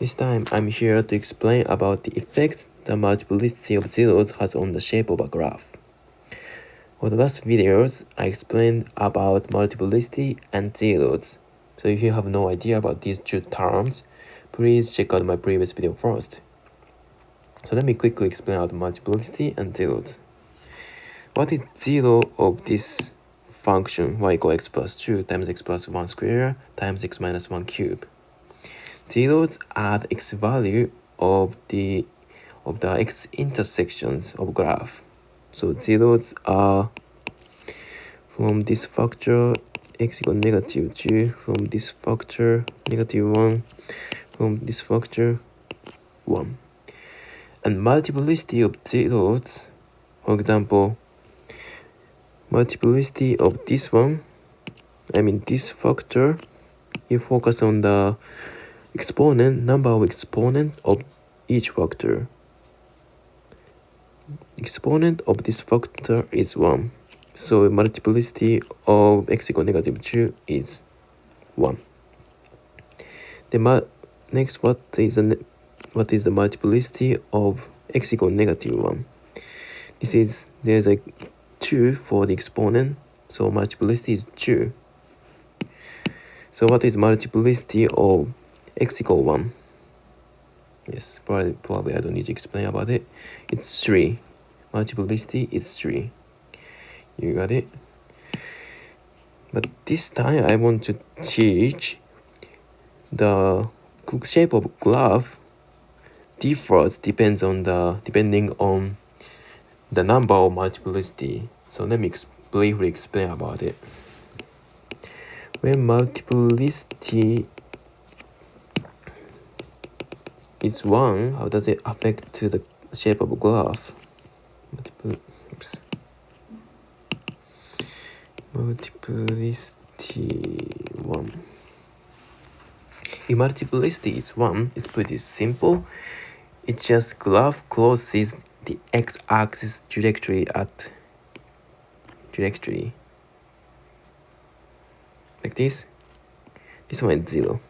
This time I'm here to explain about the effect the multiplicity of zeros has on the shape of a graph. For the last videos, I explained about multiplicity and zeros. So if you have no idea about these two terms, please check out my previous video first. So let me quickly explain out multiplicity and zeros. What is zero of this function y equals x plus 2 times x plus 1 square times x minus 1 cube? Zeros are the x value of the x intersections of graph. So zeros are from this factor x equals negative 2, from this factor negative 1, from this factor 1. And multiplicity of zeros, for example, multiplicity of this one, this factor, you focus on the exponent, number of exponent of each factor. Exponent of this factor is 1. So multiplicity of x equals negative 2 is 1. Next, what is the multiplicity of x equals negative 1? There's a 2 for the exponent, so multiplicity is 2. So what is multiplicity of x equals 1? Yes, probably I don't need to explain about it. It's 3. Multiplicity is 3. You got it? But this time I want to teach the shape of graph differs depending on the number of multiplicity. So let me briefly explain about it. When multiplicity is 1, how does it affect to the shape of a graph? Multiplicity 1. If multiplicity is 1, it's pretty simple. It just graph crosses the x-axis trajectory like this. This one is 0.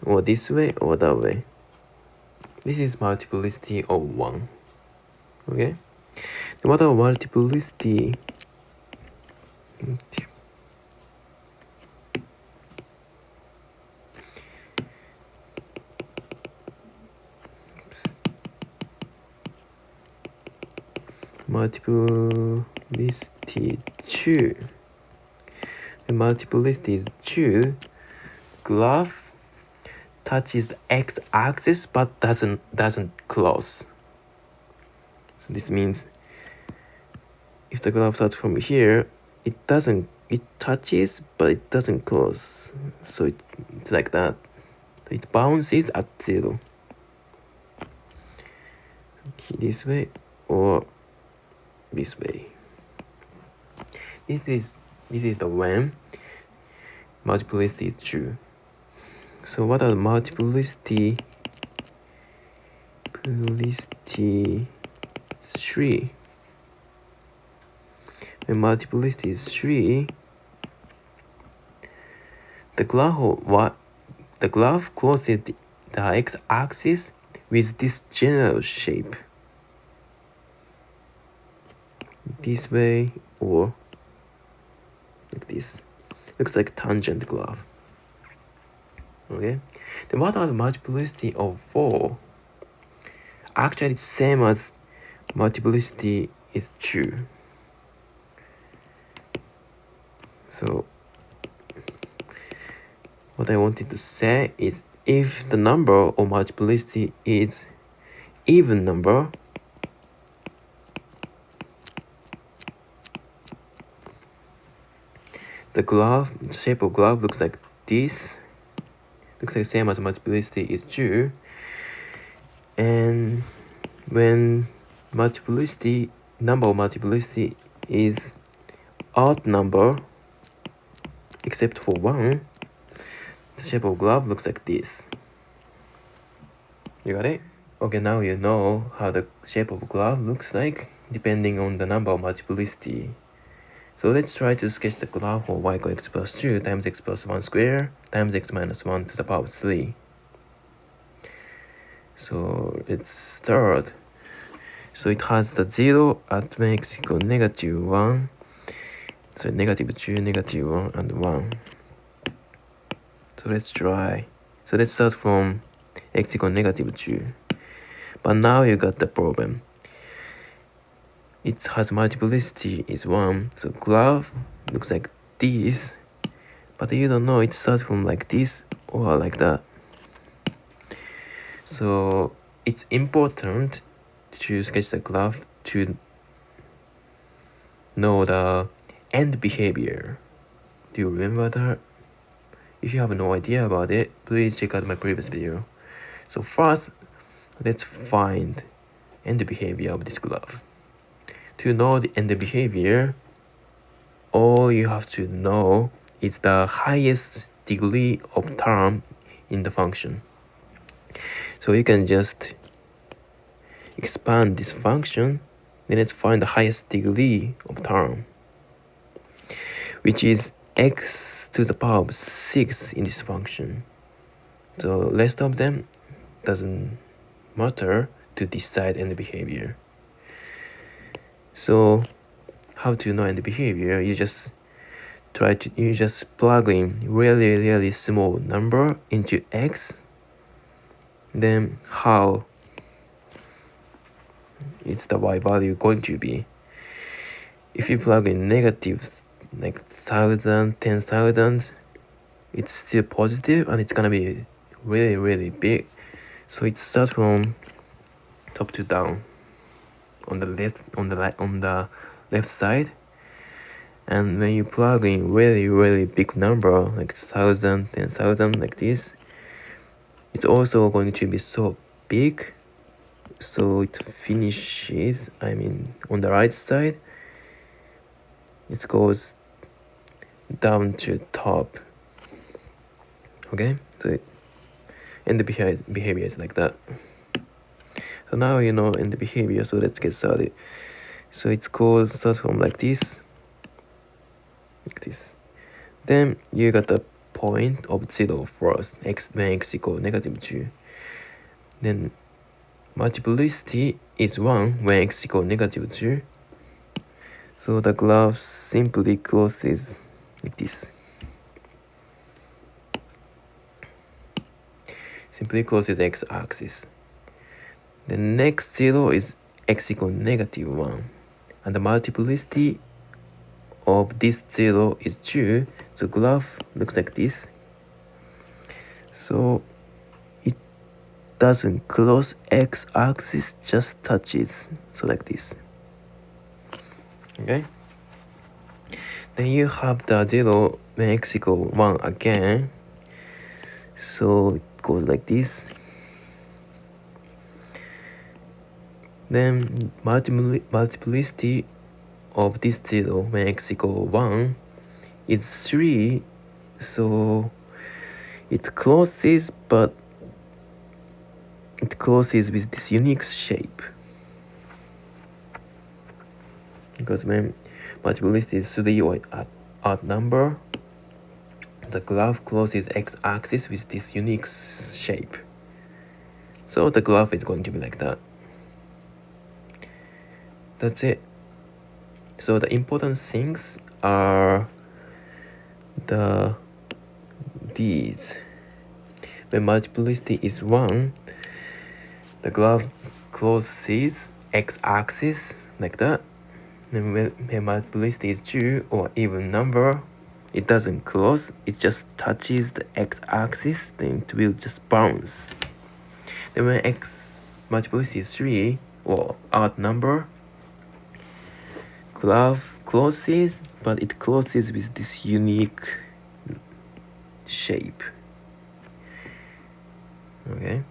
Or this way or that way. This is multiplicity of 1. Okay? Then what about multiplicity? Multiplicity 2. When multiplicity is 2, graph touches the x-axis but doesn't cross. So this means if the graph starts from here, it touches but it doesn't cross. So it's like that. It bounces at 0. This way or this way. This is the when multiplicity is true. So what are multiplicity 3? When multiplicity is 3, the graph crosses the x-axis with this general shape. This way or like this. Looks like tangent graph. Okay? Then what are the multiplicity of 4? Actually, it's same as multiplicity is 2. So what I wanted to say is if the number of multiplicity is even number, the shape of graph looks like this. Looks like same as multiplicity is 2. And when number of multiplicity is odd number, except for 1, the shape of graph looks like this. You got it? Okay, now you know how the shape of graph looks like depending on the number of multiplicity. So let's try to sketch the graph of y equals x plus 2 times x plus 1 square times x minus 1 to the power 3. So let's start. So it has the 0 at x equals negative 1. So negative 2, negative 1, and 1. So let's try. So let's start from x equals negative 2. But now you got the problem. It has multiplicity is 1. So graph looks like this. But you don't know it starts from like this or like that. So it's important to sketch the graph to know the end behavior. Do you remember that? If you have no idea about it, please check out my previous video. So first, let's find end behavior of this graph. To know the end behavior, all you have to know is the highest degree of term in the function. So you can just expand this function, then let's find the highest degree of term, which is x to the power of 6 in this function. So rest of them doesn't matter to decide end behavior. So how to know end behavior? You just plug in really small number into x, then how is the y value going to be? If you plug in negatives like 1,000, 10,000, it's still positive and it's gonna be really big. So it starts from top to down on the left side. And when you plug in really big number like 1,000, 10,000 like this, it's also going to be so big. So it finishes, on the right side, it goes down to top. Okay, so and the behavior is like that. So now you know in the behavior, so let's get started. So it's called starts from like this. Then you got the point of 0 first, when x equals negative 2. Then multiplicity is 1 when x equals negative 2. So the graph simply closes like this. Simply closes x-axis. The next 0 is x equals negative 1. And the multiplicity of this 0 is 2. So graph looks like this. So it doesn't close x-axis, just touches. So like this. Okay. Then you have the 0 when x equals 1 again. So it goes like this. Then multiplicity of this 0 when x equals 1 is 3. So it closes, but it closes with this unique shape. Because when multiplicity is 3 or odd number, the graph closes x-axis with this unique shape. So the graph is going to be like that. That's it. So the important things are these. When multiplicity is 1, the graph closes x-axis like that. And when multiplicity is 2 or even number, it doesn't close, it just touches the x-axis, then it will just bounce. Then when multiplicity is 3 or odd number, graph closes, but it closes with this unique shape. Okay.